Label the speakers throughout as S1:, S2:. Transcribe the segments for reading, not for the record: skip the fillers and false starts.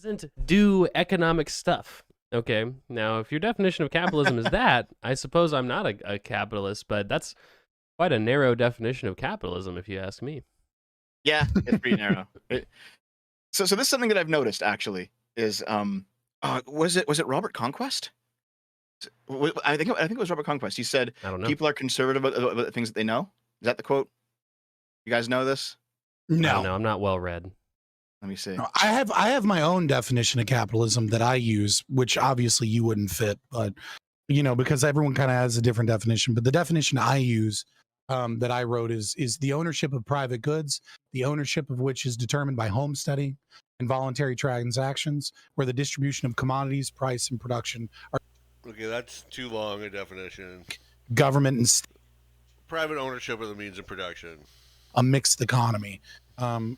S1: doesn't do economic stuff. Okay, now if your definition of capitalism is that, I suppose I'm not a capitalist, but that's quite a narrow definition of capitalism, if you ask me.
S2: Yeah, it's pretty narrow. So this is something that I've noticed actually is was it Robert Conquest? I think it was Robert Conquest. He said
S1: I don't know.
S2: people are conservative about the things that they know. Is that the quote? You guys know this?
S1: I don't know.
S3: No,
S1: I'm not well read.
S2: Let me see.
S3: no, I have my own definition of capitalism that I use, which obviously you wouldn't fit, but because everyone kind of has a different definition. But the definition I use that I wrote is the ownership of private goods, the ownership of which is determined by homesteading and voluntary transactions, where the distribution of commodities, price, and production are
S4: Okay, that's too long a definition.
S3: government and
S4: Private ownership of the means of production.
S3: a mixed economy. And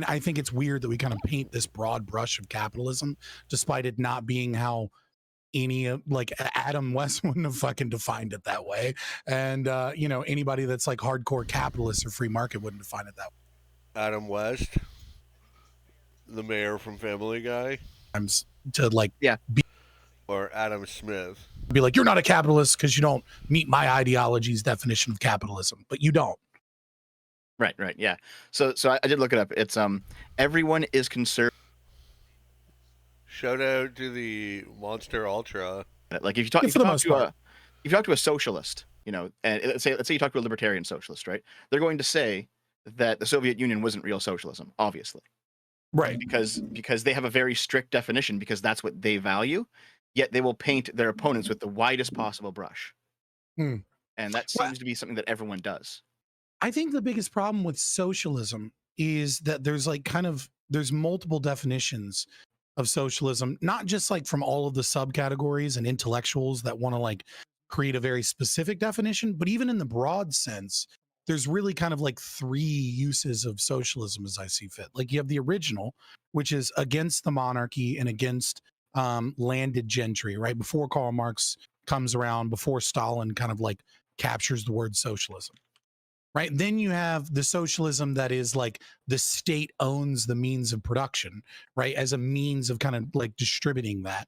S3: I think it's weird that we kind of paint this broad brush of capitalism, despite it not being how like Adam West wouldn't have fucking defined it that way. And, anybody that's like hardcore capitalist or free market wouldn't define it that way.
S4: Adam West, the mayor from Family Guy,
S3: To like
S4: or Adam Smith.
S3: be like, you're not a capitalist because you don't meet my ideology's definition of capitalism, but you don't.
S2: Right, yeah. So I did look it up. It's everyone is concerned.
S4: Shout out to the Monster Ultra.
S2: Like if you talk,
S3: Yeah,
S2: if
S3: for
S2: you
S3: the
S2: talk
S3: most
S2: to
S3: part.
S2: if you talk to a socialist, and let's say you talk to a libertarian socialist, right? They're going to say that the Soviet Union wasn't real socialism, obviously,
S3: Right.
S2: because they have a very strict definition because that's what they value. Yet they will paint their opponents with the widest possible brush,
S3: Hmm.
S2: and that
S3: Well,
S2: seems to be something that everyone does.
S3: I think the biggest problem with socialism is that there's multiple definitions of socialism, not just like from all of the subcategories and intellectuals that want to like create a very specific definition, but even in the broad sense, there's really kind of like three uses of socialism as I see fit. Like you have the original, which is against the monarchy and against landed gentry, right? Before Karl Marx comes around, before Stalin kind of like captures the word socialism. Right. Then you have the socialism that is like the state owns the means of production, right? As a means of kind of like distributing that.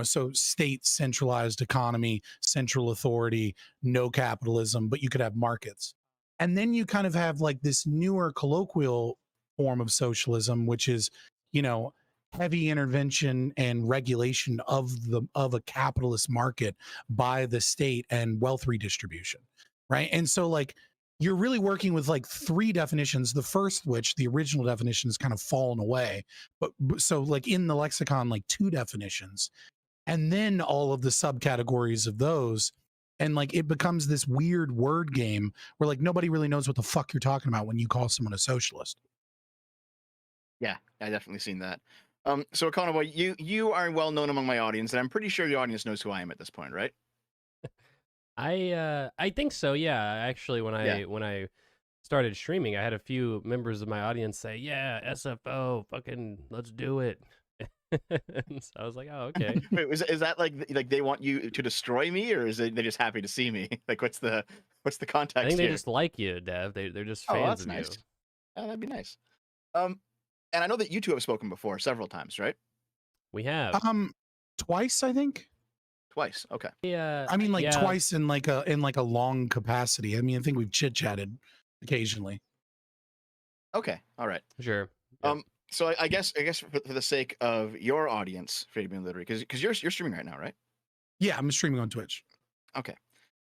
S3: So state centralized economy, central authority, no capitalism, but you could have markets. And then you kind of have like this newer colloquial form of socialism, which is, heavy intervention and regulation of a capitalist market by the state and wealth redistribution. Right. And so like you're really working with like three definitions. The first, which the original definition has kind of fallen away, but so like in the lexicon, like two definitions, and then all of the subcategories of those. And like it becomes this weird word game where like nobody really knows what the fuck you're talking about when you call someone a socialist.
S2: Yeah, I definitely seen that. So Econoboy, you are well known among my audience, and I'm pretty sure the audience knows who I am at this point, right?
S1: I think so. Yeah, actually, when
S2: Yeah.
S1: I started streaming, I had a few members of my audience say, "Yeah, SFO, fucking, let's do it." And so I was like, "Oh, okay."
S2: Wait, is that like they want you to destroy me, or is it they're just happy to see me? Like, what's the context
S1: I think they
S2: here?
S1: just like you, Dev. They're just
S2: Oh,
S1: fans
S2: that's
S1: of
S2: nice.
S1: you.
S2: Oh, that'd be nice. And I know that you two have spoken before several times, right?
S1: We have.
S3: Twice, I think.
S2: Twice. Okay.
S1: Yeah.
S3: I mean, like
S1: yeah.
S3: twice in like a long capacity. I mean, I think we've chit chatted occasionally.
S2: Okay. All right.
S1: Sure. Yep.
S2: So I guess for the sake of your audience, Fabian Literary, because you're streaming right now, right?
S3: Yeah, I'm streaming on Twitch.
S2: Okay.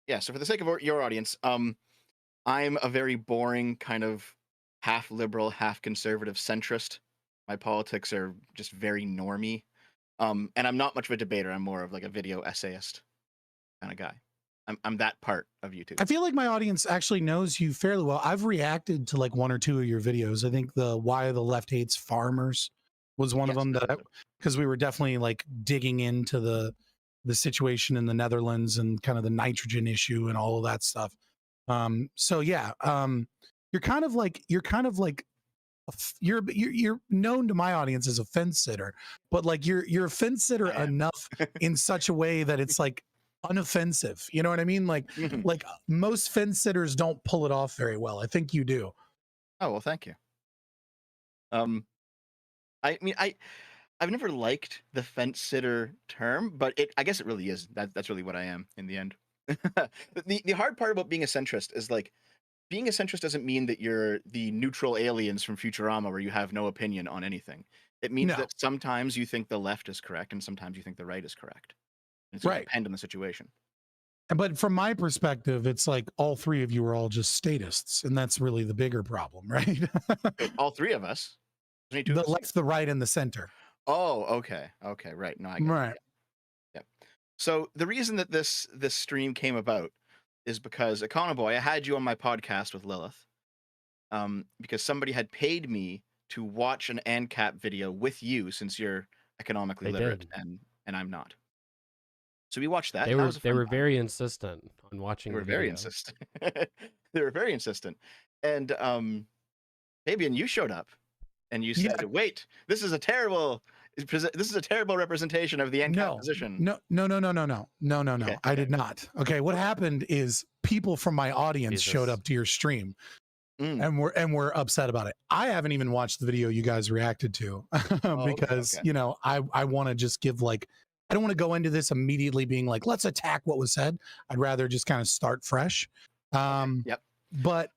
S2: Yeah. So for the sake of your audience, I'm a very boring kind of half liberal, half conservative centrist. My politics are just very normy. And I'm not much of a debater. I'm more of like a video essayist kind of guy. I'm that part of YouTube.
S3: I feel like my audience actually knows you fairly well. I've reacted to like one or two of your videos. I think the Why the Left Hates Farmers was one of them because we were definitely like digging into the situation in the Netherlands and kind of the nitrogen issue and all of that stuff. So yeah, you're kind of like you're known to my audience as a fence sitter, but like you're a fence sitter enough in such a way that it's like unoffensive. You know what I mean? Like most fence sitters don't pull it off very well. I think you do.
S2: Oh well, thank you. I mean, I've never liked the fence sitter term, but I guess it really is. That's really what I am in the end. The hard part about being a centrist is like being a centrist doesn't mean that you're the neutral aliens from Futurama where you have no opinion on anything. It means
S3: No.
S2: that sometimes you think the left is correct and sometimes you think the right is correct. It's going to
S3: Right.
S2: depend on the situation.
S3: But from my perspective, it's like all three of you are all just statists, and that's really the bigger problem, right?
S2: Wait, all three of us. There's only two
S3: The
S2: of us?
S3: left, the right, and the center.
S2: Oh, okay, okay, right. No, I get it.
S3: Right.
S2: Yeah. So the reason that this stream came about is because Econoboy, I had you on my podcast with Lilith, because somebody had paid me to watch an ANCAP video with you since you're economically
S1: They
S2: literate
S1: did.
S2: and I'm not. So we watched that.
S1: They
S2: and that
S1: were
S2: was a
S1: they
S2: fun
S1: were
S2: time.
S1: very insistent on watching
S2: They were
S1: the
S2: very
S1: video.
S2: insistent. They were very insistent. And Fabian, you showed up and you said,
S3: Yeah.
S2: "Wait, this is a terrible representation of the ANCAP
S3: No,
S2: position."
S3: no.
S2: Okay,
S3: I
S2: okay.
S3: did not. Okay, what happened is people from my audience showed
S1: Jesus.
S3: up to your stream
S2: Mm.
S3: and were upset about it. I haven't even watched the video you guys reacted to because
S2: okay.
S3: I want to just give like I don't want to go into this immediately being like let's attack what was said. I'd rather just kind of start fresh.
S2: Yep.
S3: But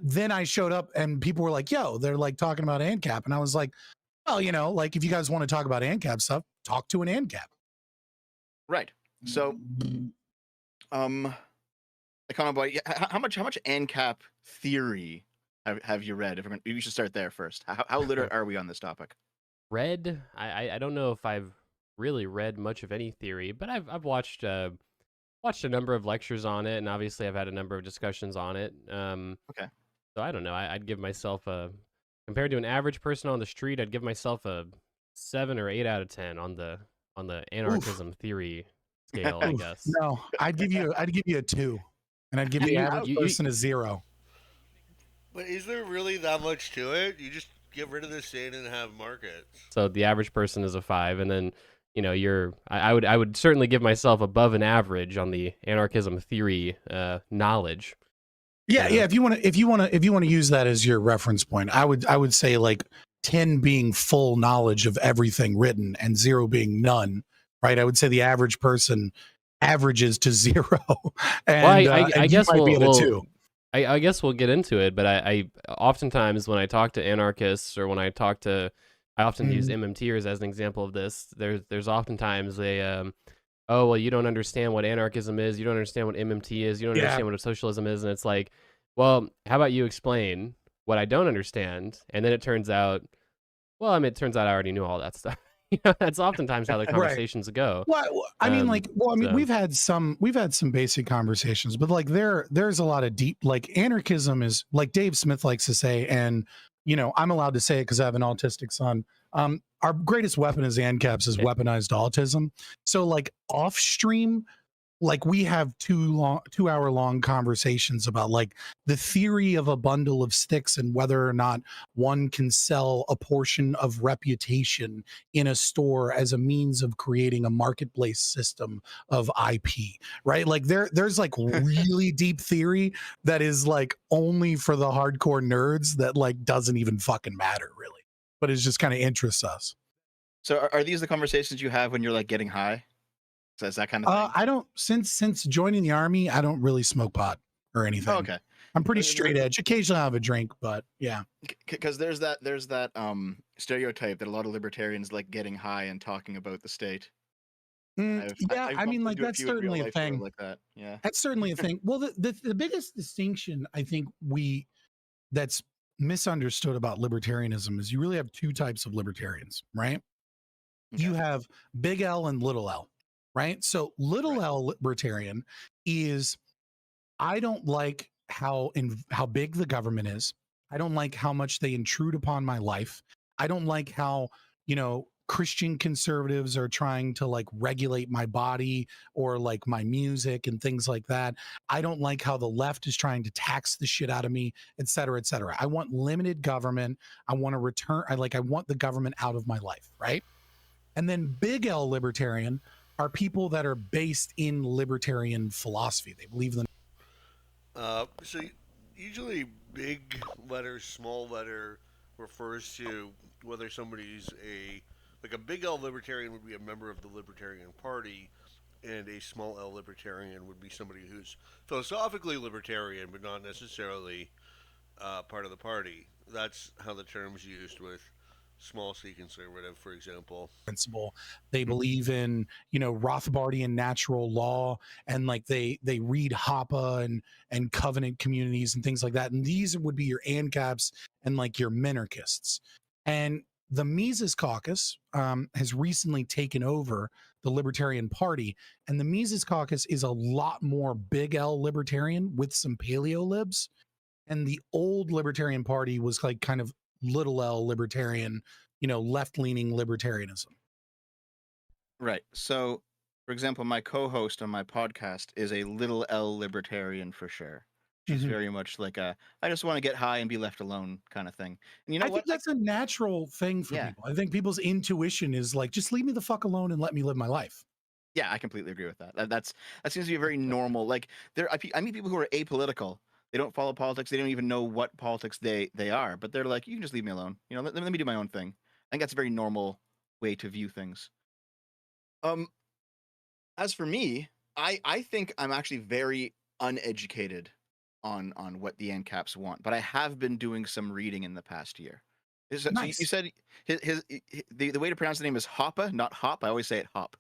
S3: then I showed up and people were like, "Yo," they're like talking about ANCAP, and I was like, "Well, like if you guys want to talk about ANCAP stuff, talk to an ANCAP."
S2: Right. So, Econoboy, how much ANCAP theory have you read? You should start there first. How literate are we on this topic?
S1: Read? I don't know if I've really read much of any theory, but I've watched a number of lectures on it, and obviously I've had a number of discussions on it.
S2: Okay.
S1: So I don't know. I'd give myself compared to an average person on the street, I'd give myself a 7 or 8 out of 10 on the anarchism theory scale, I
S3: Oof.
S1: guess.
S3: No, I'd give you a 2, and I'd give the average person a 0.
S4: But is there really that much to it? You just get rid of the state and have markets.
S1: So the average person is a 5, and then I would certainly give myself above an average on the anarchism theory knowledge.
S3: Yeah. If you want to use that as your reference point, I would say like 10 being full knowledge of everything written and 0 being none. Right. I would say the average person averages to 0. And
S1: I guess
S3: might be at a 2.
S1: I guess we'll get into it, but I oftentimes when I talk to anarchists or when I often use MMTers as an example of this. There's oftentimes oh, well, you don't understand what anarchism is. You don't understand what MMT is. You don't understand what socialism is. And it's like, well, how about you explain what I don't understand? And then it turns out, I already knew all that stuff. That's oftentimes how the conversations go.
S3: Well, I mean, we've had some basic conversations, but like there's a lot of deep, like anarchism is like Dave Smith likes to say, and I'm allowed to say it because I have an autistic son. Our greatest weapon as ANCAPs is weaponized autism. So like off stream, like we have 2-hour-long conversations about like the theory of a bundle of sticks and whether or not one can sell a portion of reputation in a store as a means of creating a marketplace system of IP, right? Like there's like really deep theory that is like only for the hardcore nerds that like doesn't even fucking matter really, but it just kind of interests us.
S2: So are these the conversations you have when you're like getting high? So is that kind of thing?
S3: I don't since joining the army, I don't really smoke pot or anything.
S2: Oh, okay.
S3: I'm pretty straight edge. Occasionally I have a drink, but yeah.
S2: Because there's that stereotype that a lot of libertarians like getting high and talking about the state.
S3: I mean, like that's certainly a thing.
S2: Like that. Yeah.
S3: That's certainly a thing. Well, the biggest distinction I think that's misunderstood about libertarianism is you really have 2 types of libertarians, right?
S2: Okay.
S3: You have big L and little L. Right. So little L libertarian is I don't like how big the government is. I don't like how much they intrude upon my life. I don't like how, Christian conservatives are trying to like regulate my body or like my music and things like that. I don't like how the left is trying to tax the shit out of me, et cetera, et cetera. I want limited government. I want I want the government out of my life. Right. And then big L libertarian are people that are based in libertarian philosophy. They believe in
S4: so usually big letter, small letter refers to whether somebody's a big L libertarian would be a member of the Libertarian Party, and a small L libertarian would be somebody who's philosophically libertarian but not necessarily part of the party. That's how the term's used with small C conservative, for example.
S3: Principle. They believe in, Rothbardian natural law, and like they read Hoppe and covenant communities and things like that. And these would be your ANCAPs and like your minarchists. And the Mises Caucus has recently taken over the Libertarian Party, and the Mises Caucus is a lot more big L libertarian with some paleo libs, and the old Libertarian Party was like kind of little L libertarian, left-leaning libertarianism.
S2: Right. So, for example, my co-host on my podcast is a little L libertarian for sure. She's very much like I just want to get high and be left alone kind of thing. And you know
S3: I
S2: what?
S3: think that's a natural thing for people. I think people's intuition is like, just leave me the fuck alone and let me live my life.
S2: Yeah, I completely agree with that. That seems to be a very normal. Like I meet people who are apolitical. They don't follow politics. They don't even know what politics they are. But they're like, you can just leave me alone. Let me do my own thing. I think that's a very normal way to view things. As for me, I think I'm actually very uneducated on what the ANCAPs want, but I have been doing some reading in the past year.
S3: Nice.
S2: So you said the way to pronounce the name is Hoppe, not Hop. I always say it Hop.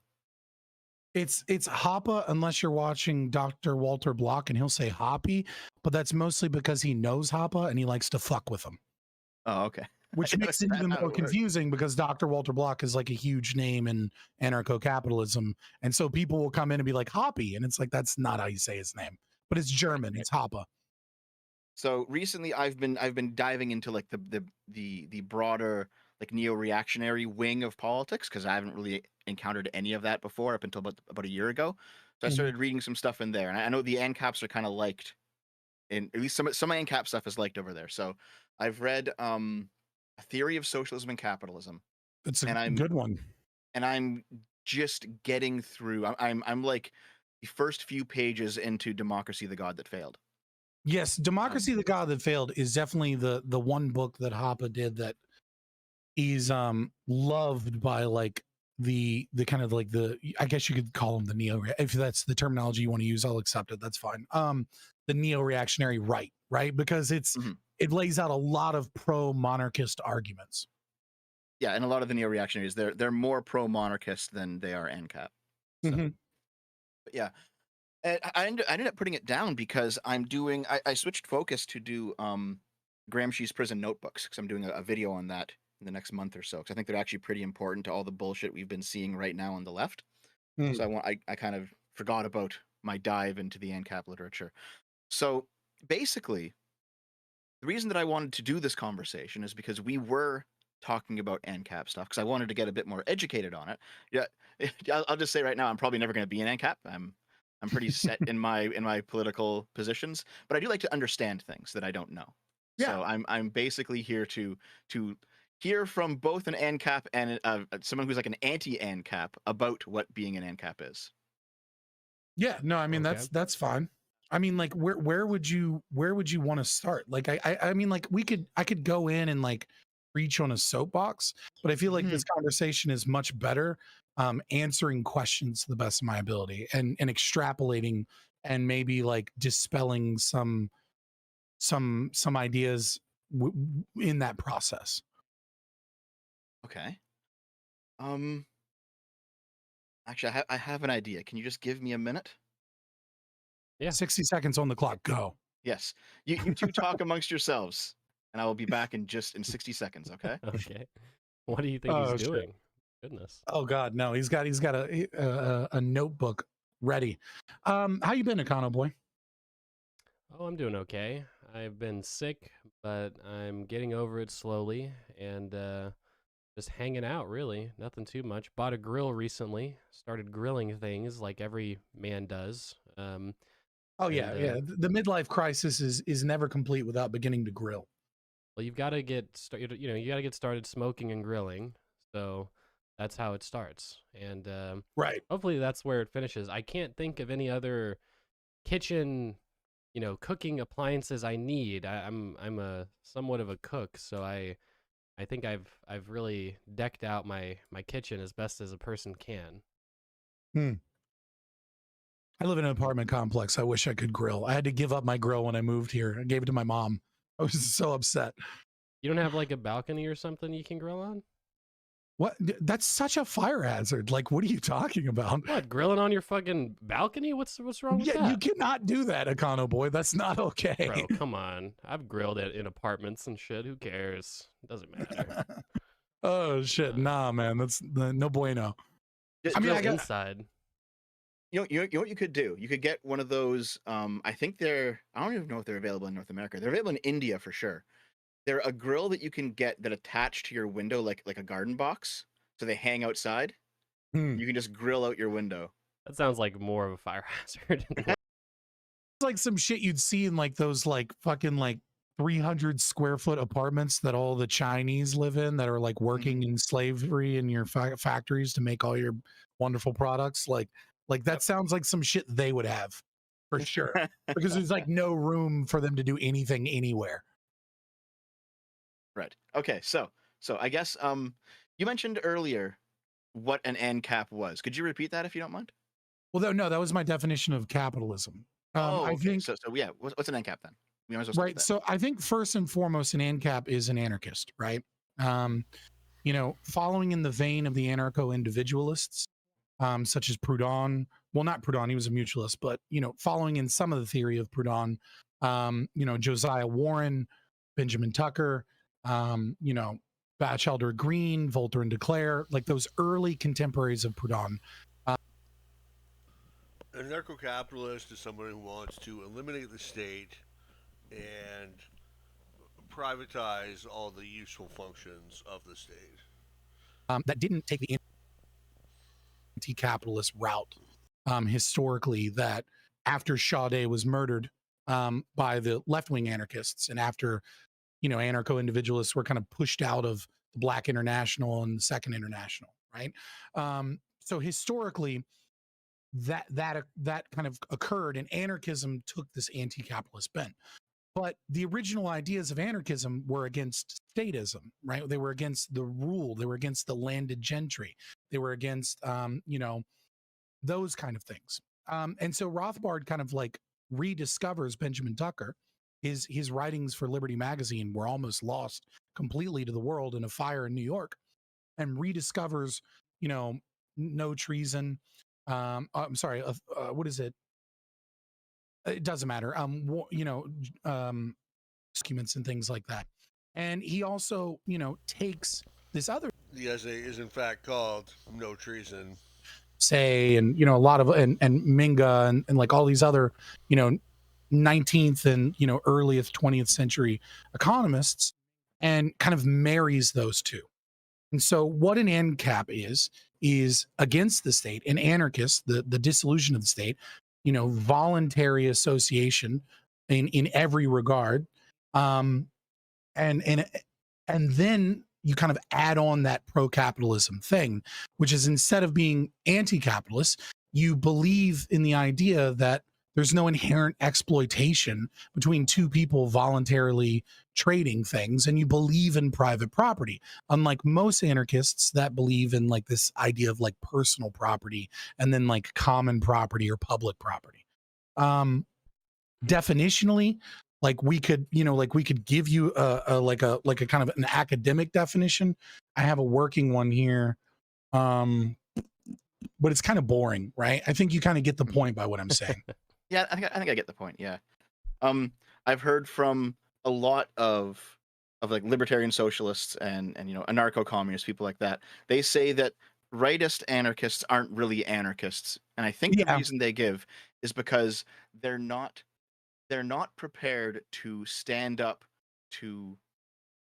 S3: It's Hoppe unless you're watching Dr. Walter Block and he'll say Hoppy, but that's mostly because he knows Hoppe and he likes to fuck with him.
S2: Oh, okay.
S3: Which makes it even more confusing because Dr. Walter Block is like a huge name in anarcho-capitalism. And so people will come in and be like, Hoppy. And it's like, that's not how you say his name, but it's German. It's Hoppe.
S2: So recently I've been diving into like the broader like neo-reactionary wing of politics, because I haven't really encountered any of that before up until about a year ago. So I started reading some stuff in there, and I know the ANCAPs are kind of liked, and at least some ANCAP stuff is liked over there. So I've read A Theory of Socialism and Capitalism.
S3: It's a good one.
S2: And I'm just getting through. I'm like the first few pages into Democracy: The God That Failed.
S3: Yes, Democracy: The God That Failed is definitely the one book that Hoppe did that is loved by like the kind of like I guess you could call them the neo, if that's the terminology you want to use, I'll accept it, that's fine. The neo-reactionary right, because it lays out a lot of pro-monarchist arguments.
S2: Yeah, and a lot of the neo-reactionaries, they're more pro-monarchist than they are ANCAP. So. But yeah, and I ended up putting it down because I switched focus to do Gramsci's Prison Notebooks, because I'm doing a video on that in the next month or so, because I think they're actually pretty important to all the bullshit we've been seeing right now on the left. So I kind of forgot about my dive into the ANCAP literature. So basically, the reason that I wanted to do this conversation is because we were talking about ANCAP stuff, because I wanted to get a bit more educated on it. Yeah, I'll just say right now, I'm probably never going to be an ANCAP. I'm pretty set in my political positions, but I do like to understand things that I don't know. Yeah. So I'm basically here to hear from both an ANCAP and someone who's like an anti-ANCAP about what being an ANCAP is.
S3: Yeah, no, I mean that's fine. I mean, like where would you want to start? Like I mean, like I could go in and like preach on a soapbox, but I feel like this conversation is much better answering questions to the best of my ability and extrapolating and maybe like dispelling some ideas in that process.
S2: Okay. Actually, I have an idea. Can you just give me a minute?
S1: Yeah.
S3: 60 seconds on the clock. Go.
S2: Yes. You two talk amongst yourselves, and I will be back in 60 seconds. Okay.
S1: Okay. What do you think he's doing? Goodness.
S3: Oh God, no. He's got a notebook ready. How you been, Econo boy?
S1: Oh, I'm doing okay. I've been sick, but I'm getting over it slowly, and just hanging out, really. Nothing too much. Bought a grill recently. Started grilling things like every man does.
S3: The midlife crisis is never complete without beginning to grill.
S1: Well, you've got to get started. You got to get started smoking and grilling. So that's how it starts, and
S3: right.
S1: Hopefully, that's where it finishes. I can't think of any other kitchen, cooking appliances I need. I'm a somewhat of a cook, so I I think I've really decked out my kitchen as best as a person can.
S3: I live in an apartment complex. I wish I could grill. I had to give up my grill when I moved here. I gave it to my mom. I was so upset.
S1: You don't have like a balcony or something you can grill on?
S3: What? That's such a fire hazard. Like, what are you talking about?
S1: What, grilling on your fucking balcony? What's wrong with
S3: Yeah,
S1: that?
S3: you cannot do that, Econo boy. That's not okay.
S1: Bro, come on. I've grilled it in apartments and shit. Who cares? It doesn't matter.
S3: Oh shit, nah, man. That's no bueno.
S2: Just
S3: I mean,
S1: Grill
S3: I got
S1: inside.
S2: You know what you could do? You could get one of those. I think I don't even know if they're available in North America. They're available in India for sure. They're a grill that you can get that attach to your window like a garden box, so they hang outside.
S3: Hmm.
S2: You can just grill out your window.
S1: That sounds like more of a fire hazard.
S3: It's like some shit you'd see in like those like fucking like 300 square foot apartments that all the Chinese live in that are like working in slavery in your factories to make all your wonderful products. Like that sounds like some shit they would have for sure because there's like no room for them to do anything anywhere.
S2: Right. Okay. So I guess you mentioned earlier what an ANCAP was. Could you repeat that if you don't mind?
S3: Well, no, that was my definition of capitalism. I
S2: okay.
S3: think
S2: So yeah, what's an ANCAP then? We might as well start
S3: right.
S2: with that.
S3: So I think first and foremost, an ANCAP is an anarchist, right? You know, following in the vein of the anarcho-individualists, such as Proudhon. Well, not Proudhon, he was a mutualist, but you know, following in some of the theory of Proudhon, you know, Josiah Warren, Benjamin Tucker, you know, Batchelder Green, Voltaire and de Cleyre, like those early contemporaries of Proudhon.
S4: A anarcho-capitalist is someone who wants to eliminate the state and privatize all the useful functions of the state.
S3: That didn't take the anti-capitalist route historically, that after Sade was murdered by the left-wing anarchists and after, you know, anarcho-individualists were kind of pushed out of the Black International and the Second International, right? So historically, that kind of occurred, and anarchism took this anti-capitalist bent. But the original ideas of anarchism were against statism, right? They were against the rule. They were against the landed gentry. They were against, you know, those kind of things. And so Rothbard kind of like rediscovers Benjamin Tucker. His writings for Liberty Magazine were almost lost completely to the world in a fire in New York, and rediscovers, you know, no treason. I'm sorry, what is it? It doesn't matter. You know, documents and things like that. And he also, you know, takes this other
S4: The essay is in fact called No Treason.
S3: say, and you know, a lot of and Minga and like all these other, you know, 19th and you know earliest 20th century economists, and kind of marries those two. And so what an ANCAP is against the state, an anarchist, the dissolution of the state, you know, voluntary association in every regard. And then you kind of add on that pro-capitalism thing, which is instead of being anti-capitalist, you believe in the idea that there's no inherent exploitation between two people voluntarily trading things, and you believe in private property, unlike most anarchists that believe in like this idea of like personal property and then like common property or public property. Definitionally, like we could, you know, like we could give you a kind of an academic definition. I have a working one here, but it's kind of boring, right? I think you kind of get the point by what I'm saying.
S2: Yeah, I think I get the point. Yeah. I've heard from a lot of like libertarian socialists and you know anarcho-communists, people like that. They say that rightist anarchists aren't really anarchists, and I think the reason they give is because they're not prepared to stand up to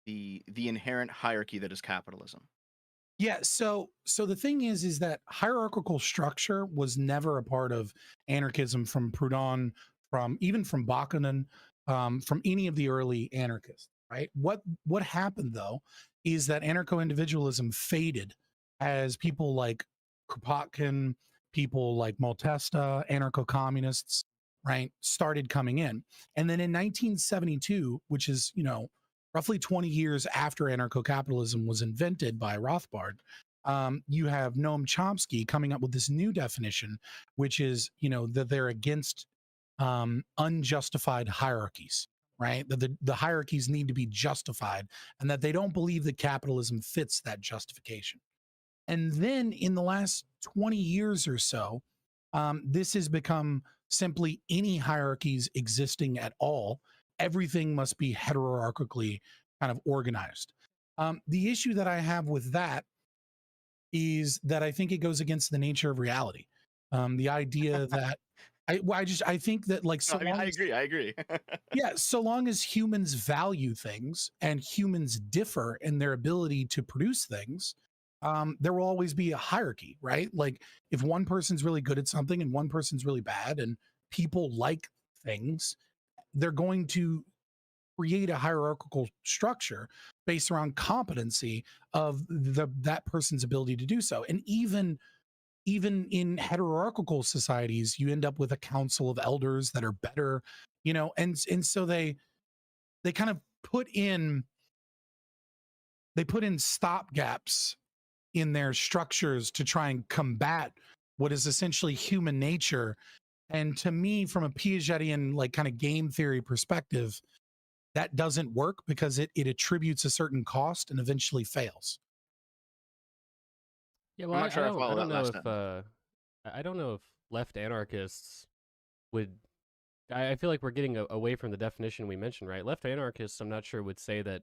S2: the inherent hierarchy that is capitalism.
S3: Yeah, so the thing is that hierarchical structure was never a part of anarchism from Proudhon, from Bakunin, from any of the early anarchists, right? What happened though is that anarcho-individualism faded as people like Kropotkin, people like Malatesta, anarcho-communists, right, started coming in. And then in 1972, which is, you know, roughly 20 years after anarcho-capitalism was invented by Rothbard, you have Noam Chomsky coming up with this new definition, which is, that they're against unjustified hierarchies, right? That the hierarchies need to be justified, and that they don't believe that capitalism fits that justification. And then in the last 20 years or so, this has become simply any hierarchies existing at all. Everything must be hierarchically kind of organized. The issue that I have with that is that I think it goes against the nature of reality. The idea that I think that like
S2: No, I agree.
S3: yeah, so long as humans value things and humans differ in their ability to produce things, there will always be a hierarchy, right? Like if one person's really good at something and one person's really bad, and people like things, they're going to create a hierarchical structure based around competency of that person's ability to do so. And even in hierarchical societies, you end up with a council of elders that are better, and so they kind of put in stop gaps in their structures to try and combat what is essentially human nature. And to me, from a Piagetian like kind of game theory perspective, that doesn't work because it attributes a certain cost and eventually fails.
S1: Yeah, well,
S2: I'm not sure I follow
S1: I don't
S2: that
S1: know
S2: last
S1: if
S2: sentence.
S1: I don't know if left anarchists would. I feel like we're getting away from the definition we mentioned, right? Left anarchists, I'm not sure, would say that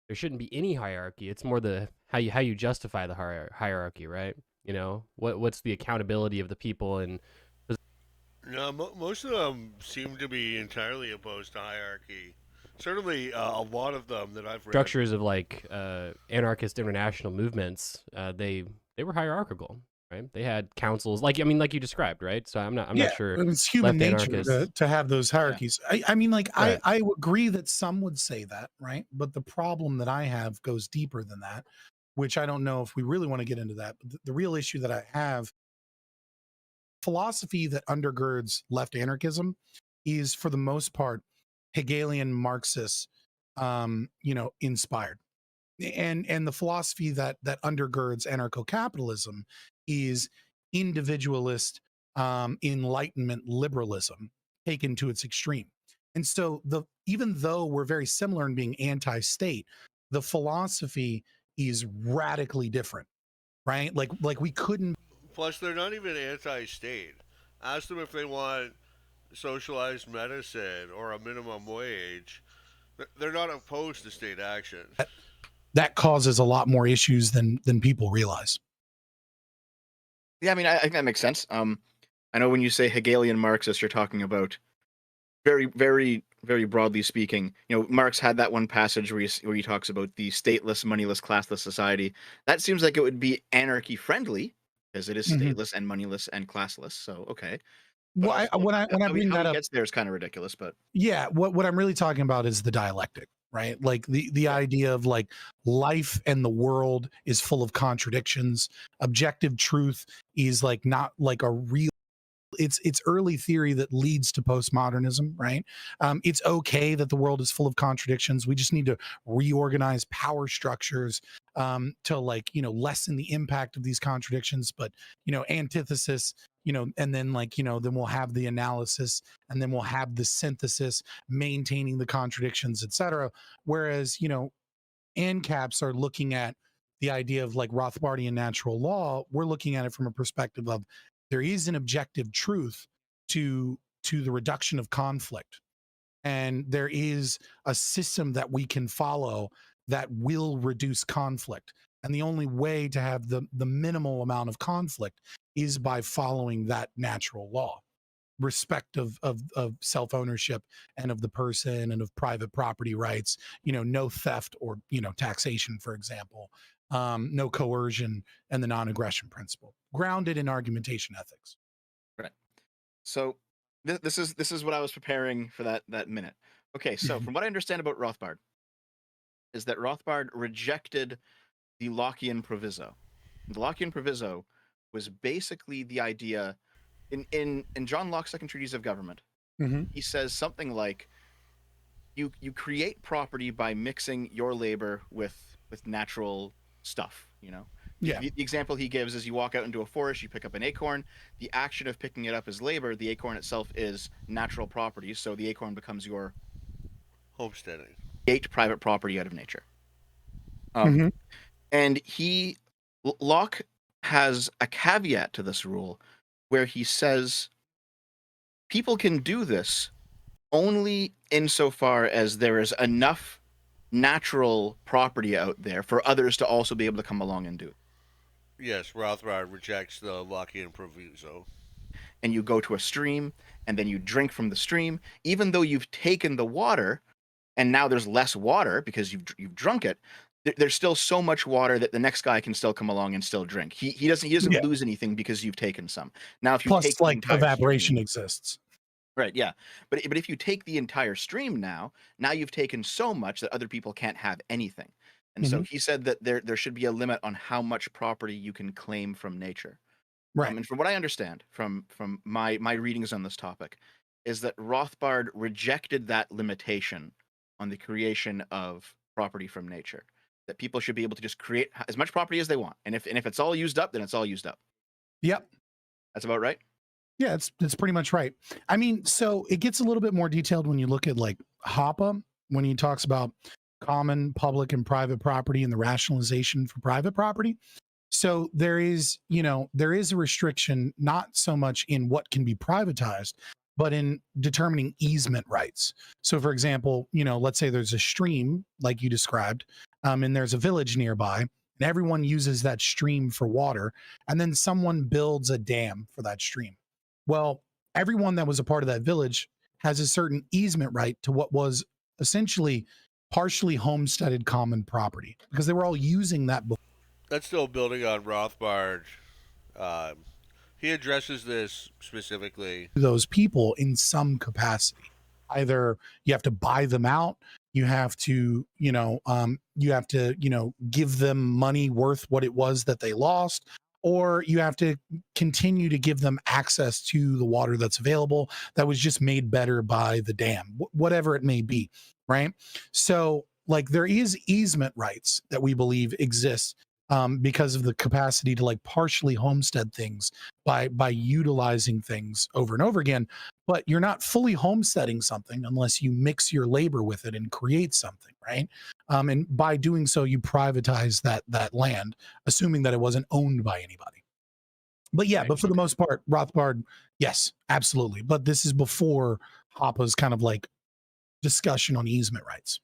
S1: there shouldn't be any hierarchy. It's more the how you justify the hierarchy, right? What's the accountability of the people, and
S4: No, most of them seem to be entirely opposed to hierarchy. Certainly, a lot of them that I've read.
S1: structures of like anarchist international movements, they were hierarchical, right? They had councils, like you described, right? So I'm not sure.
S3: It's human
S1: left
S3: nature
S1: anarchists.
S3: to have those hierarchies. I mean, like
S1: Right.
S3: I agree that some would say that, right? But the problem that I have goes deeper than that, which I don't know if we really want to get into that. But the real issue that I have, philosophy that undergirds left anarchism is for the most part Hegelian Marxist, inspired. And the philosophy that undergirds anarcho-capitalism is individualist, enlightenment liberalism taken to its extreme. And so even though we're very similar in being anti-state, the philosophy is radically different, right? Like we couldn't.
S4: Plus, they're not even anti-state. Ask them if they want socialized medicine or a minimum wage. They're not opposed to state action.
S3: That causes a lot more issues than people realize.
S2: Yeah, I mean, I think that makes sense. I know when you say Hegelian Marxist, you're talking about very, very, very broadly speaking. Marx had that one passage where he talks about the stateless, moneyless, classless society. That seems like it would be anarchy friendly because it is stateless and moneyless and classless. So okay.
S3: Well, when I bring that
S2: how he
S3: up,
S2: gets there is kind of ridiculous, but
S3: yeah, what I'm really talking about is the dialectic, right? Like the idea of like life and the world is full of contradictions. Objective truth is like not like a real. It's early theory that leads to postmodernism, right? It's okay that the world is full of contradictions. We just need to reorganize power structures to lessen the impact of these contradictions. But antithesis, and then then we'll have the analysis, and then we'll have the synthesis, maintaining the contradictions, etc. Whereas ANCAPs are looking at the idea of like Rothbardian natural law. We're looking at it from a perspective of there is an objective truth to the reduction of conflict, and there is a system that we can follow that will reduce conflict. And the only way to have the minimal amount of conflict is by following that natural law. Respect of self-ownership and of the person and of private property rights, no theft or taxation, for example, no coercion, and the non-aggression principle, grounded in argumentation ethics.
S2: Right. So this is what I was preparing for that minute. Okay, so from what I understand about Rothbard is that Rothbard rejected the Lockean proviso. The Lockean proviso was basically the idea in John Locke's Second Treatise of Government. He says something like you create property by mixing your labor with natural stuff, you know.
S3: Yeah.
S2: The example he gives is you walk out into a forest, you pick up an acorn. The action of picking it up is labor. The acorn itself is natural property, so the acorn becomes your
S4: Homesteading.
S2: create private property out of nature.
S3: Mhm.
S2: And Locke has a caveat to this rule where he says people can do this only insofar as there is enough natural property out there for others to also be able to come along and do it.
S4: Yes, Rothbard rejects the Lockean proviso.
S2: And you go to a stream and then you drink from the stream, even though you've taken the water and now there's less water because you've drunk it. There's still so much water that the next guy can still come along and still drink. He doesn't
S3: Yeah.
S2: lose anything because you've taken some. Now if you
S3: Plus,
S2: take the
S3: like
S2: entire
S3: evaporation
S2: stream,
S3: exists.
S2: right, yeah, but if you take the entire stream now you've taken so much that other people can't have anything. And so he said that there should be a limit on how much property you can claim from nature.
S3: Right.
S2: And from what I understand from my readings on this topic, is that Rothbard rejected that limitation on the creation of property from nature. That people should be able to just create as much property as they want, and if it's all used up, then it's all used up.
S3: Yep.
S2: That's about right.
S3: Yeah, it's pretty much right. I mean, so it gets a little bit more detailed when you look at like Hoppe, when he talks about common, public, and private property and the rationalization for private property. So there is a restriction, not so much in what can be privatized, but in determining easement rights. So for example, let's say there's a stream like you described, and there's a village nearby, and everyone uses that stream for water, and then someone builds a dam for that stream. Well, everyone that was a part of that village has a certain easement right to what was essentially partially homesteaded common property because they were all using that before.
S4: That's still building on Rothbard. He addresses this specifically.
S3: Those people in some capacity. Either you have to buy them out, you have to, give them money worth what it was that they lost, or you have to continue to give them access to the water that's available that was just made better by the dam, whatever it may be, right? So, like, there is easement rights that we believe exist because of the capacity to like partially homestead things by utilizing things over and over again. But you're not fully homesteading something unless you mix your labor with it and create something, right? And by doing so, you privatize that land, assuming that it wasn't owned by anybody. But yeah, but for the most part, Rothbard, yes, absolutely. But this is before Hoppe's kind of like discussion on easement rights.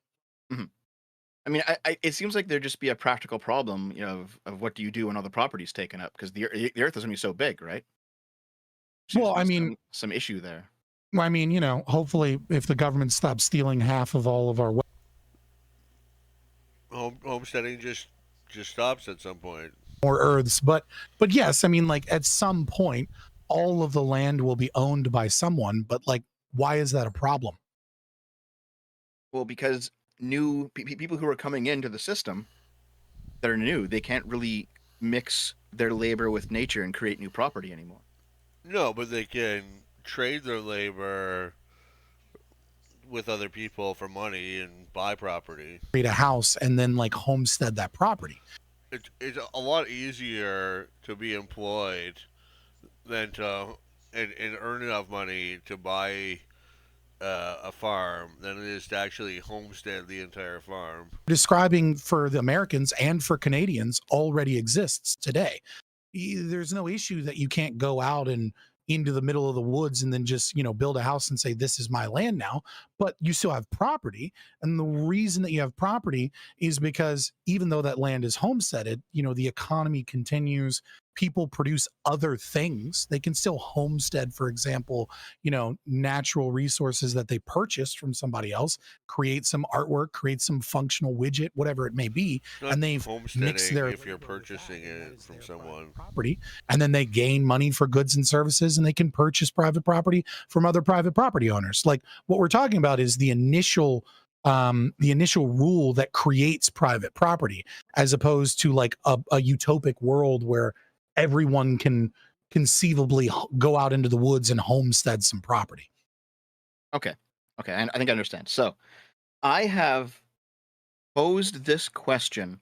S2: Mm-hmm. I mean, it seems like there'd just be a practical problem, of what do you do when all the property's taken up? Because the Earth is only so big, right?
S3: Well, I mean,
S2: some issue there.
S3: I mean, hopefully, if the government stops stealing half of all of our
S4: homesteading just stops at some point.
S3: More Earths, but yes, I mean, like at some point, all of the land will be owned by someone. But like, why is that a problem?
S2: Well, because new people who are coming into the system that are new, they can't really mix their labor with nature and create new property anymore.
S4: No, but they can trade their labor with other people for money and buy property.
S3: Create a house and then like homestead that property.
S4: It's a lot easier to be employed than to and earn enough money to buy a farm than it is to actually homestead the entire farm.
S3: Describing for the Americans and for Canadians already exists today. There's no issue that you can't go out and into the middle of the woods and then just build a house and say this is my land now, but you still have property. And the reason that you have property is because even though that land is homesteaded, the economy continues, people produce other things. They can still homestead, for example, natural resources that they purchased from somebody else, create some artwork, create some functional widget, whatever it may be, and they've mixed their
S4: if you're purchasing it from someone
S3: property, and then they gain money for goods and services, and they can purchase private property from other private property owners. Like what we're talking about is the initial rule that creates private property, as opposed to like a utopic world where everyone can conceivably go out into the woods and homestead some property.
S2: Okay, I think I understand. So I have posed this question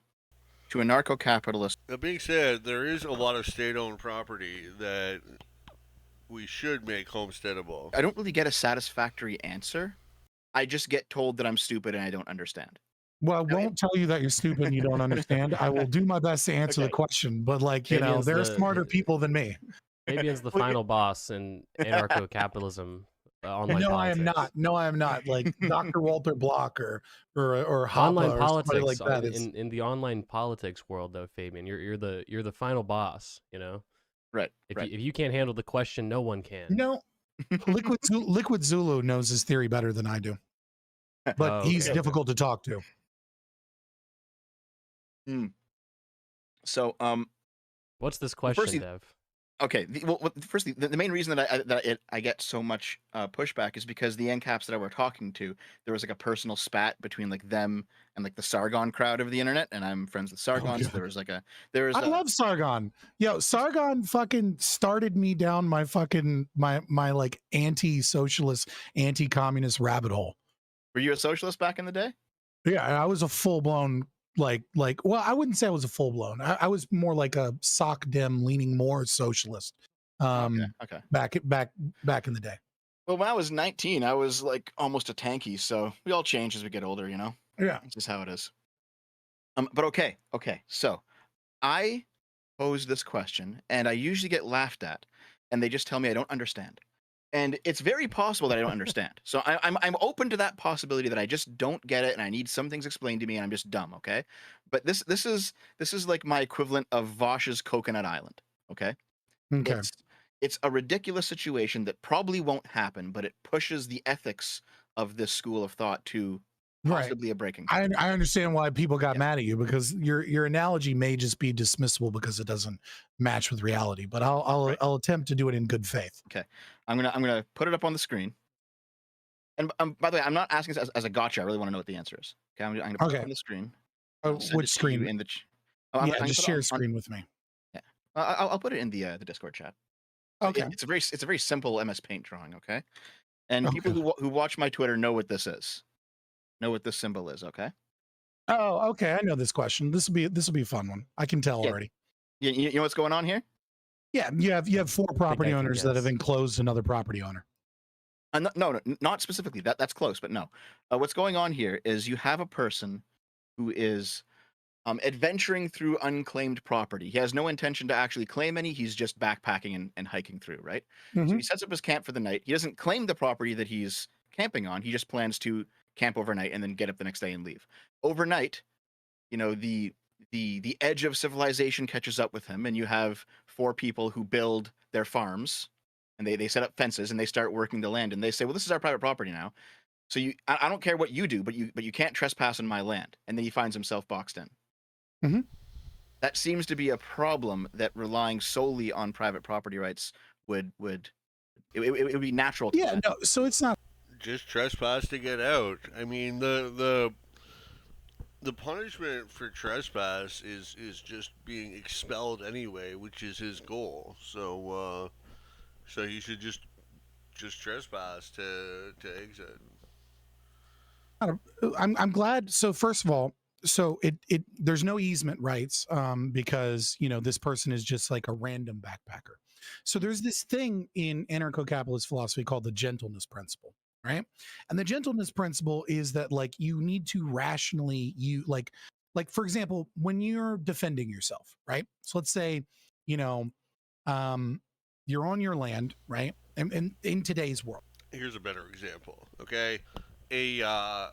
S2: to a narco-capitalist.
S4: That being said, there is a lot of state-owned property that we should make homesteadable.
S2: I don't really get a satisfactory answer. I just get told that I'm stupid and I don't understand.
S3: Well, I
S2: No,
S3: won't tell you that you're stupid and you don't understand. I will do my best to answer the
S2: Okay.
S3: question, but like, you know,
S1: Fabian's
S3: there are
S1: the-
S3: smarter people than me.
S1: Fabian's the
S2: Well,
S1: final boss in anarcho-capitalism, online
S3: No, I
S1: politics.
S3: am not. No, I am not. Like Dr. Walter Block or Hoppe
S1: Online
S3: or somebody
S1: politics
S3: like that. Is,
S1: in the online politics world, though, Fabian, you're the final boss. You know,
S2: right.
S1: if you can't handle the question, no one can.
S3: you know, Liquid Zulu knows his theory better than I do, but
S1: Oh,
S3: he's
S1: okay.
S3: difficult to talk to.
S2: So,
S1: What's this
S2: Well,
S1: question,
S2: firstly-
S1: Dev?
S2: okay. Firstly, the main reason that I get so much pushback is because the NCAPs that I were talking to, there was like a personal spat between like them and like the Sargon crowd of the internet, and I'm friends with Sargon, so
S3: God.
S2: there was like a
S3: I love Sargon. Yo, Sargon fucking started me down my fucking my like anti-socialist, anti-communist rabbit hole.
S2: Were you a socialist back in the day?
S3: Yeah, I was a full-blown like well, I wouldn't say I was a full-blown. I was more like a sock dem leaning more socialist.
S2: Okay.
S3: Back in the day.
S2: Well, when I was 19, I was like almost a tanky, so we all change as we get older, you know?
S3: Yeah.
S2: It's just how it is. But okay. So I pose this question and I usually get laughed at, and they just tell me I don't understand. And it's very possible that I don't understand. So I'm open to that possibility that I just don't get it and I need some things explained to me and I'm just dumb, okay? But this is like my equivalent of Vosh's Coconut Island, okay?
S3: Okay.
S2: It's a ridiculous situation that probably won't happen, but it pushes the ethics of this school of thought to
S3: Right.
S2: possibly a breaking
S3: I
S2: point.
S3: understand why people got
S2: Yeah.
S3: mad at you, because your analogy may just be dismissible because it doesn't match with reality. But I'll attempt to do it in good faith.
S2: I'm gonna put it up on the screen. And by the way, I'm not asking this as a gotcha. I really want to know what the answer is. Okay, I'm gonna put it
S3: Okay.
S2: up on the screen.
S3: Oh,
S2: I'll send
S3: which
S2: it to you
S3: screen?
S2: in the I'm
S3: Yeah,
S2: gonna
S3: just
S2: put it
S3: share
S2: on-
S3: screen with me.
S2: I'll put it in the Discord chat.
S3: Okay.
S2: It's a very simple MS Paint drawing. Okay, and
S3: Okay.
S2: people who watch my Twitter know what this is. Know what this symbol is. Okay.
S3: Oh, okay. I know this question. This will be a fun one. I can tell
S2: Yeah.
S3: already.
S2: You know what's going on here?
S3: Yeah, you have four property
S1: I can
S3: owners that have
S1: guess.
S3: enclosed another property owner.
S2: No, not specifically. That's close, but no. What's going on here is you have a person who is adventuring through unclaimed property. He has no intention to actually claim any. He's just backpacking and hiking through, right? So
S3: Mhm.
S2: he sets up his camp for the night. He doesn't claim the property that he's camping on. He just plans to camp overnight and then get up the next day and leave. Overnight, you know, the edge of civilization catches up with him, and you have four people who build their farms, and they set up fences and they start working the land, and they say, well, this is our private property now. So I don't care what you do, but you can't trespass on my land. And then he finds himself boxed in.
S3: Mhm.
S2: That seems to be a problem that relying solely on private property rights would be natural to
S3: Yeah,
S2: that.
S3: no. So it's not.
S4: Just trespass to get out. I mean, the punishment for trespass is just being expelled anyway, which is his goal. So he should just trespass to exit.
S3: I'm glad. So first of all, so it there's no easement rights because this person is just like a random backpacker. So there's this thing in anarcho-capitalist philosophy called the gentleness principle, right? And the gentleness principle is that like you need to rationally like for example, when you're defending yourself, right? So let's say you're on your land, right? And in today's world.
S4: Here's a better example. Okay, a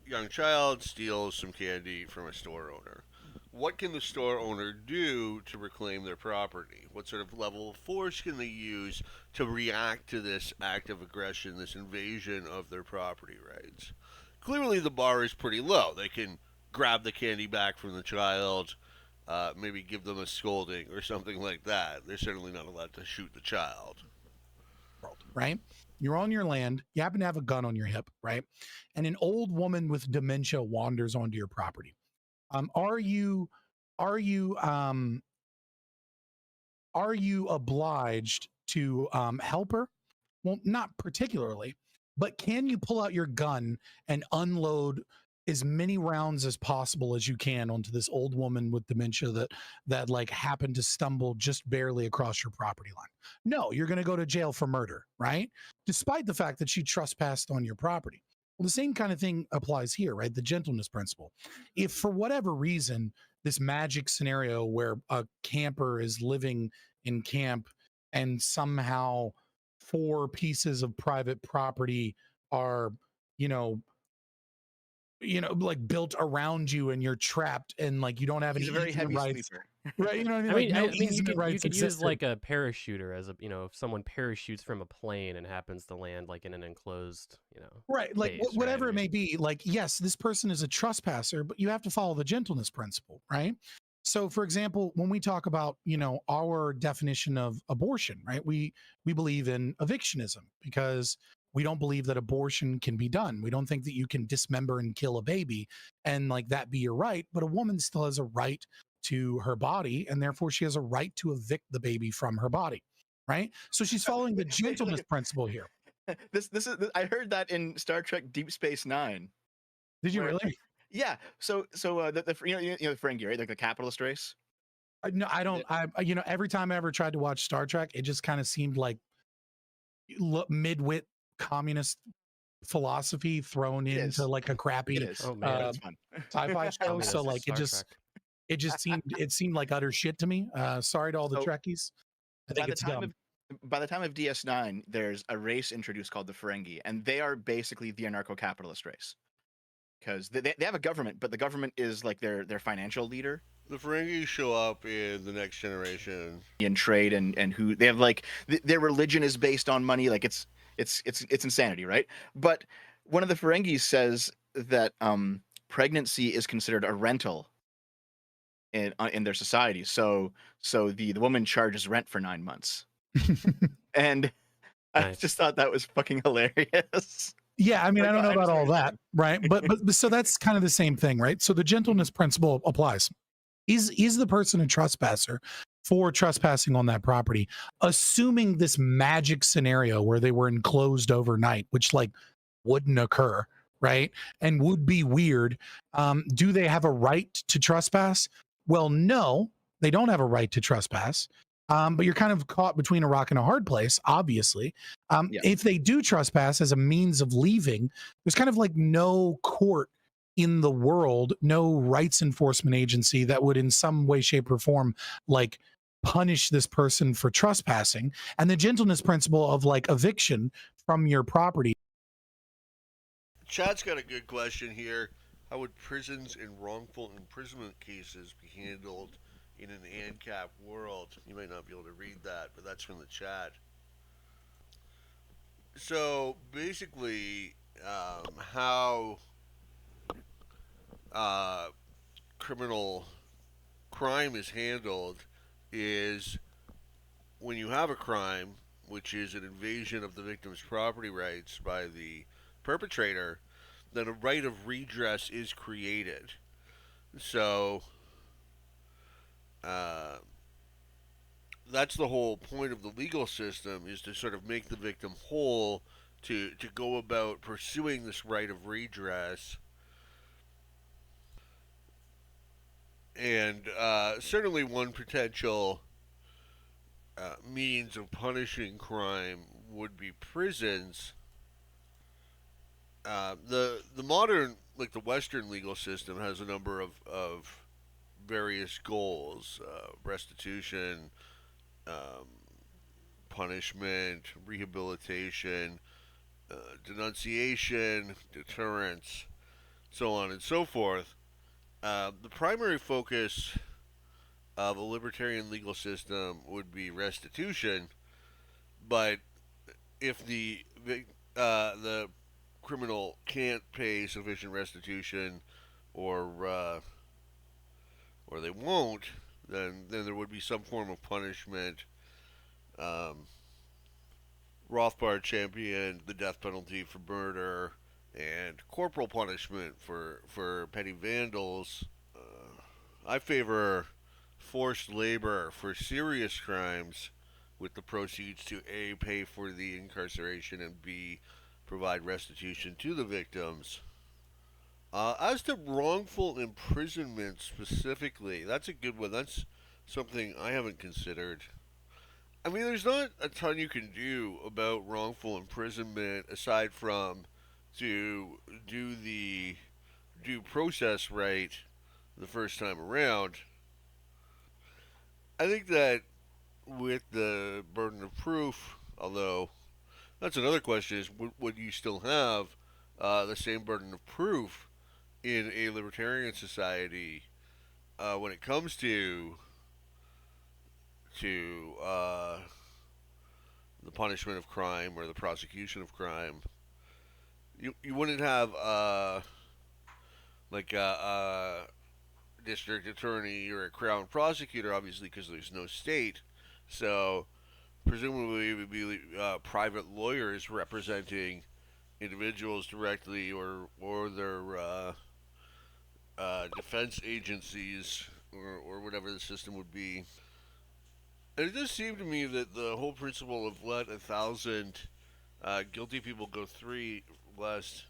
S4: young child steals some candy from a store owner. What can the store owner do to reclaim their property? What sort of level of force can they use to react to this act of aggression, this invasion of their property rights? Clearly, the bar is pretty low. They can grab the candy back from the child, maybe give them a scolding or something like that. They're certainly not allowed to shoot the child.
S3: Right? You're on your land. You happen to have a gun on your hip, right? And an old woman with dementia wanders onto your property. Are you obliged to help her? Well, not particularly, but can you pull out your gun and unload as many rounds as possible as you can onto this old woman with dementia that like happened to stumble just barely across your property line? No, you're going to go to jail for murder, right? Despite the fact that she trespassed on your property. Well, the same kind of thing applies here, right? The gentleness principle. If for whatever reason, this magic scenario where a camper is living in camp and somehow 4 pieces of private property are, you know, like built around you and you're trapped and like you don't have any
S2: He's a very
S3: easement
S2: heavy
S3: rights,
S2: sleeper.
S3: right? You know what I mean?
S1: I
S3: Like
S1: mean,
S3: no
S1: I mean,
S3: easement
S1: you
S3: rights
S1: could use
S3: exist.
S1: like a parachuter as a, if someone parachutes from a plane and happens to land like in an enclosed,
S3: Right, like
S1: space,
S3: whatever
S1: right?
S3: it may be, like yes, this person is a trespasser, but you have to follow the gentleness principle, right? So for example, when we talk about, our definition of abortion, right? We believe in evictionism because we don't believe that abortion can be done. We don't think that you can dismember and kill a baby and like that be your right, but a woman still has a right to her body and therefore she has a right to evict the baby from her body, right? So she's following the gentleness principle here.
S2: This is I heard that in Star Trek Deep Space Nine.
S3: Did you
S2: Where-
S3: really?
S2: Yeah. So the the Ferengi, right? Like the capitalist race.
S3: No, I don't. Every time I ever tried to watch Star Trek, it just kind of seemed like mid-wit communist philosophy thrown
S2: It
S3: into
S2: is.
S3: like a crappy
S2: It is.
S1: Oh,
S2: But
S1: man.
S2: it's fun.
S3: sci-fi show.
S1: Communist
S3: So like
S1: Star Trek.
S3: it just seemed like utter shit to me. Sorry to all the
S2: So,
S3: Trekkies. I think it's dumb.
S2: By the time of DS9, there's a race introduced called the Ferengi, and they are basically the anarcho-capitalist race because they have a government, but the government is like their financial leader
S4: The Ferengi show up in the Next Generation.
S2: in trade, and who they have like their religion is based on money. Like it's insanity, right? But one of the Ferengi says that pregnancy is considered a rental in their society. So the woman charges rent for 9 months. And I
S1: Nice.
S2: just thought that was fucking hilarious.
S3: Yeah, I mean,
S2: Like,
S3: I don't
S2: no,
S3: know
S2: I
S3: about all
S2: understand.
S3: that, right? But so that's kind of the same thing, right? So the gentleness principle applies. Is the person a trespasser for trespassing on that property, assuming this magic scenario where they were enclosed overnight, which like wouldn't occur, right? And would be weird. Do they have a right to trespass? Well, no, they don't have a right to trespass. But you're kind of caught between a rock and a hard place, obviously.
S2: Yeah.
S3: If they do trespass as a means of leaving, there's kind of like no court in the world, no rights enforcement agency that would in some way, shape, or form like punish this person for trespassing. And the gentleness principle of like eviction from your property.
S4: Chad's got a good question here. How would prisons and wrongful imprisonment cases be handled in an ANCAP world? You might not be able to read that, but that's from the chat. So basically, how criminal crime is handled is when you have a crime, which is an invasion of the victim's property rights by the perpetrator, then a right of redress is created. So that's the whole point of the legal system, is to sort of make the victim whole, to go about pursuing this right of redress. And certainly one potential means of punishing crime would be prisons. The modern, like the Western legal system, has a number of various goals: restitution, punishment, rehabilitation, denunciation, deterrence, so on and so forth. The primary focus of a libertarian legal system would be restitution, but if the criminal can't pay sufficient restitution, or they won't, then there would be some form of punishment. Rothbard championed the death penalty for murder and corporal punishment for petty vandals. I favor forced labor for serious crimes, with the proceeds to A, pay for the incarceration, and B, provide restitution to the victims. As to wrongful imprisonment specifically, that's a good one. That's something I haven't considered. I mean, there's not a ton you can do about wrongful imprisonment aside from to do the due process right the first time around. I think that with the burden of proof, although that's another question, is would you still have the same burden of proof in a libertarian society when it comes to the punishment of crime or the prosecution of crime? You wouldn't have like a district attorney or a crown prosecutor, obviously, because there's no state. So presumably it would be private lawyers representing individuals directly, or their defense agencies, or whatever the system would be. And it does seem to me that the whole principle of let 1,000 guilty people go free lest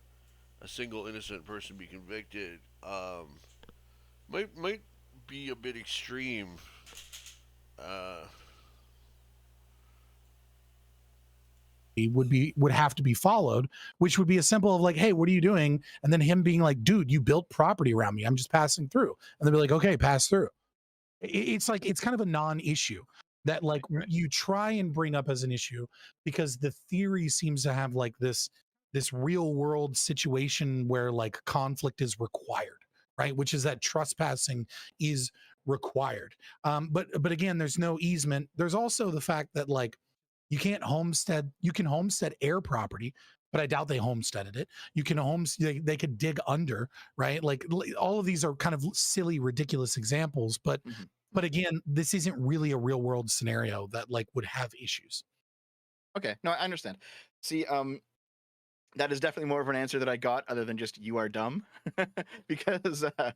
S4: a single innocent person be convicted might be a bit extreme. Uh,
S3: would have to be followed, which would be a simple of like, hey, what are you doing? And then him being like, dude, you built property around me, I'm just passing through. And they'd be like, okay, pass through. It's like, it's kind of a non-issue that like you try and bring up as an issue, because the theory seems to have like this real world situation where like conflict is required, right? Which is that trespassing is required. But again, there's no easement. There's also the fact that like you can homestead air property, but I doubt they homesteaded it. You can they could dig under, right? Like all of these are kind of silly, ridiculous examples, but again, this isn't really a real world scenario that like would have issues.
S2: Okay, no, I understand. See, that is definitely more of an answer that I got, other than just "you are dumb," because I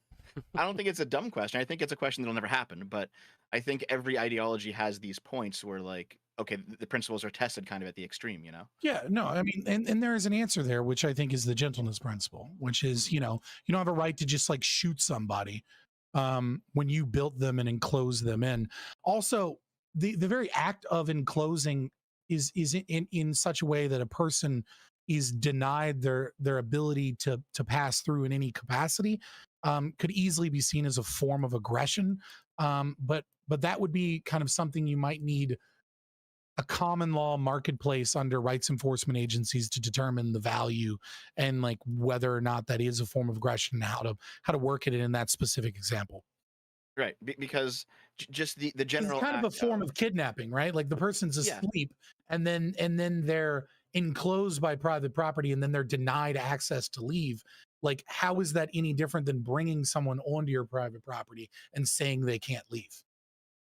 S2: don't think it's a dumb question. I think it's a question that'll never happen. But I think every ideology has these points where, like, okay, the principles are tested kind of at the extreme, you know?
S3: Yeah, no, I mean, and there is an answer there, which I think is the gentleness principle, which is, you don't have a right to just like shoot somebody when you built them and enclose them in. Also, the very act of enclosing is in such a way that a person is denied their ability to pass through in any capacity, could easily be seen as a form of aggression. But that would be kind of something you might need a common law marketplace under rights enforcement agencies to determine the value and like whether or not that is a form of aggression and how to work it in that specific example.
S2: Right, because just the general
S3: It's kind of a
S2: act
S3: form of kidnapping, right? Like the person's
S2: Yeah.
S3: asleep and then they're enclosed by private property and then they're denied access to leave. Like, how is that any different than bringing someone onto your private property and saying they can't leave?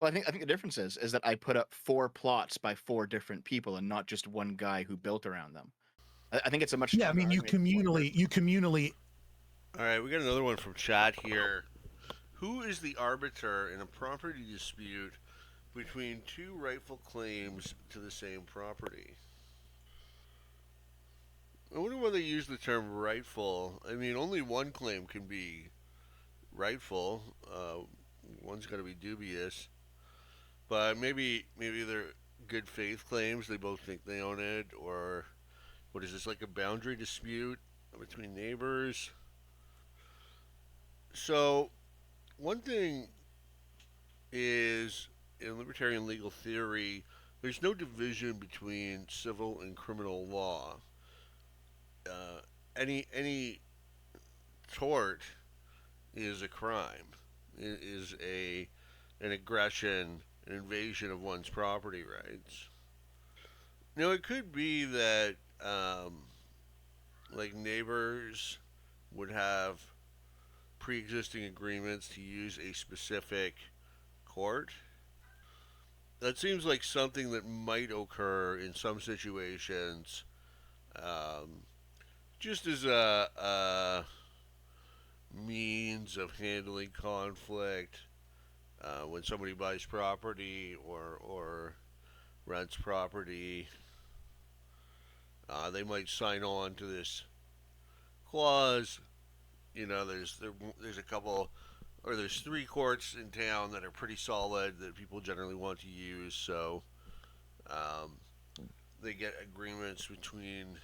S2: Well, I think the difference is that I put up 4 plots by 4 different people and not just one guy who built around them. I think it's a much
S3: Yeah, I
S2: stronger
S3: mean, you communally.
S4: all right, we got another one from chat here. Who is the arbiter in a property dispute between two rightful claims to the same property? I wonder why they use the term rightful. I mean, only one claim can be rightful. One's got to be dubious. But maybe they're good faith claims. They both think they own it, or what is this, like a boundary dispute between neighbors? So one thing is, in libertarian legal theory, there's no division between civil and criminal law. Any tort is a crime. It is an aggression, an invasion of one's property rights. Now, it could be that like neighbors would have pre-existing agreements to use a specific court. That seems like something that might occur in some situations, just as a means of handling conflict when somebody buys property or rents property. They might sign on to this clause. You know, there's a couple, or there's 3 courts in town that are pretty solid that people generally want to use. So um, they get agreements between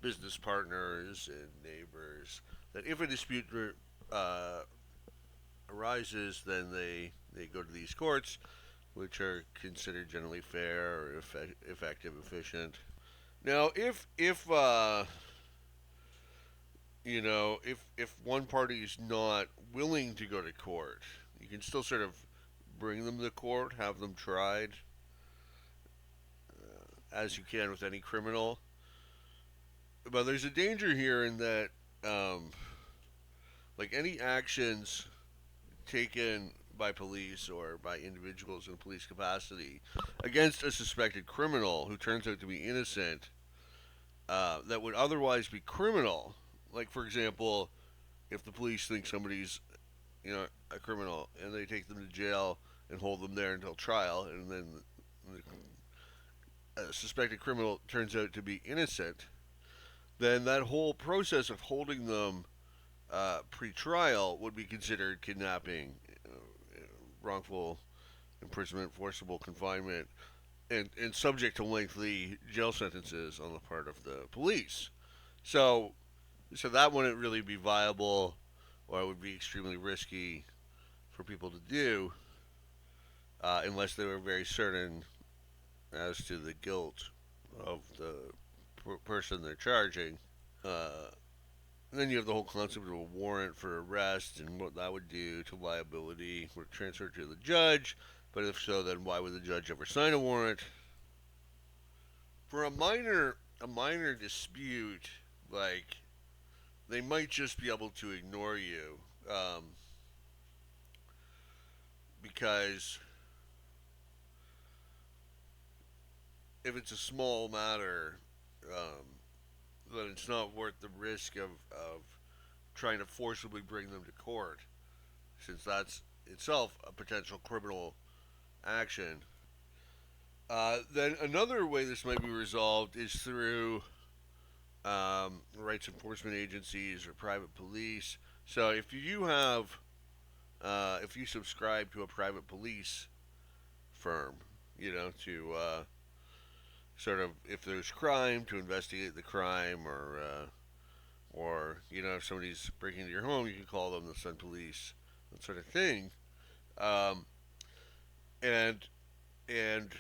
S4: business partners and neighbors that if a dispute uh, arises, then they go to these courts, which are considered generally fair or effective, efficient. Now, if you know, if one party is not willing to go to court, you can still sort of bring them to court, have them tried, as you can with any criminal. But there's a danger here in that, um, like any actions taken by police or by individuals in police capacity against a suspected criminal who turns out to be innocent, that would otherwise be criminal. Like, for example, if the police think somebody's, you know, a criminal and they take them to jail and hold them there until trial, and then a suspected criminal turns out to be innocent, then that whole process of holding them pre-trial would be considered kidnapping, wrongful imprisonment, forcible confinement, and subject to lengthy jail sentences on the part of the police. So, so that wouldn't really be viable, or it would be extremely risky for people to do, unless they were very certain as to the guilt of the person they're charging. Uh, then you have the whole concept of a warrant for arrest and what that would do to liability. Would transfer to the judge, but if so, then why would the judge ever sign a warrant? For a minor dispute, like they might just be able to ignore you, because if it's a small matter, then it's not worth the risk of trying to forcibly bring them to court, since that's itself a potential criminal action. Then another way this might be resolved is through rights enforcement agencies or private police. So if you subscribe to a private police firm, you know, to sort of, if there's crime, to investigate the crime, or you know, if somebody's breaking into your home, you can call them the Sun Police, that sort of thing. Um, and and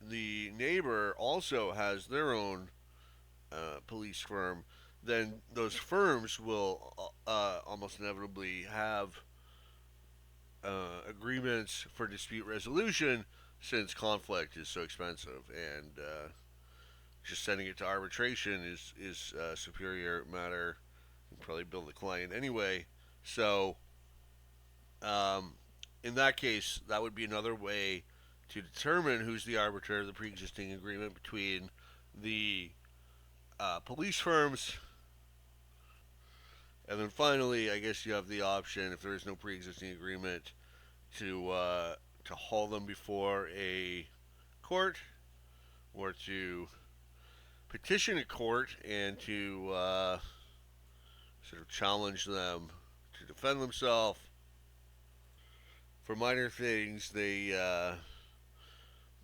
S4: the neighbor also has their own police firm. Then those firms will almost inevitably have agreements for dispute resolution, since conflict is so expensive, and just sending it to arbitration is a superior matter. You can probably bill the client anyway. So, um, in that case, that would be another way to determine who's the arbiter of the pre-existing agreement between the police firms. And then finally, I guess you have the option, if there is no pre-existing agreement, to haul them before a court, or to petition a court and to sort of challenge them to defend themselves. For minor things, they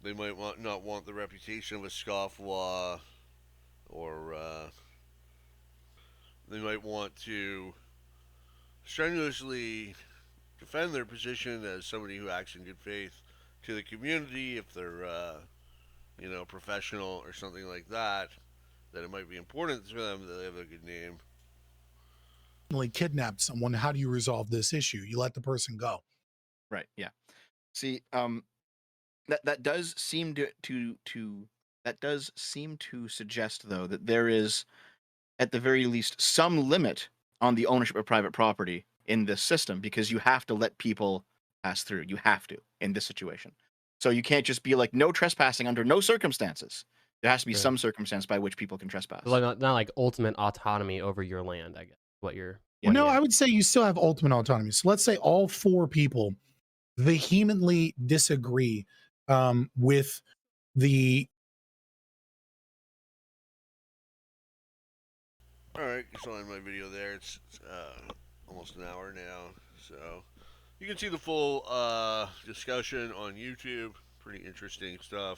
S4: might not want the reputation of a scofflaw, or they might want to strenuously defend their position as somebody who acts in good faith to the community, if they're you know, professional or something like that. That it might be important to them that they have a good name.
S3: Like kidnapped someone, how do you resolve this issue? You let the person go.
S2: Right. Yeah. See, that does seem to suggest, though, that there is, at the very least, some limit on the ownership of private property in this system, because you have to let people pass through. You have to, in this situation. So you can't just be like, no trespassing under no circumstances. There has to be
S1: Right.
S2: some circumstance by which people can trespass.
S1: Not like ultimate autonomy over your land, I guess. What you're.
S3: No, I would say you still have ultimate autonomy. So let's say all 4 people vehemently disagree with the
S4: Alright, you saw in my video there, it's almost an hour now, so you can see the full discussion on YouTube. Pretty interesting stuff.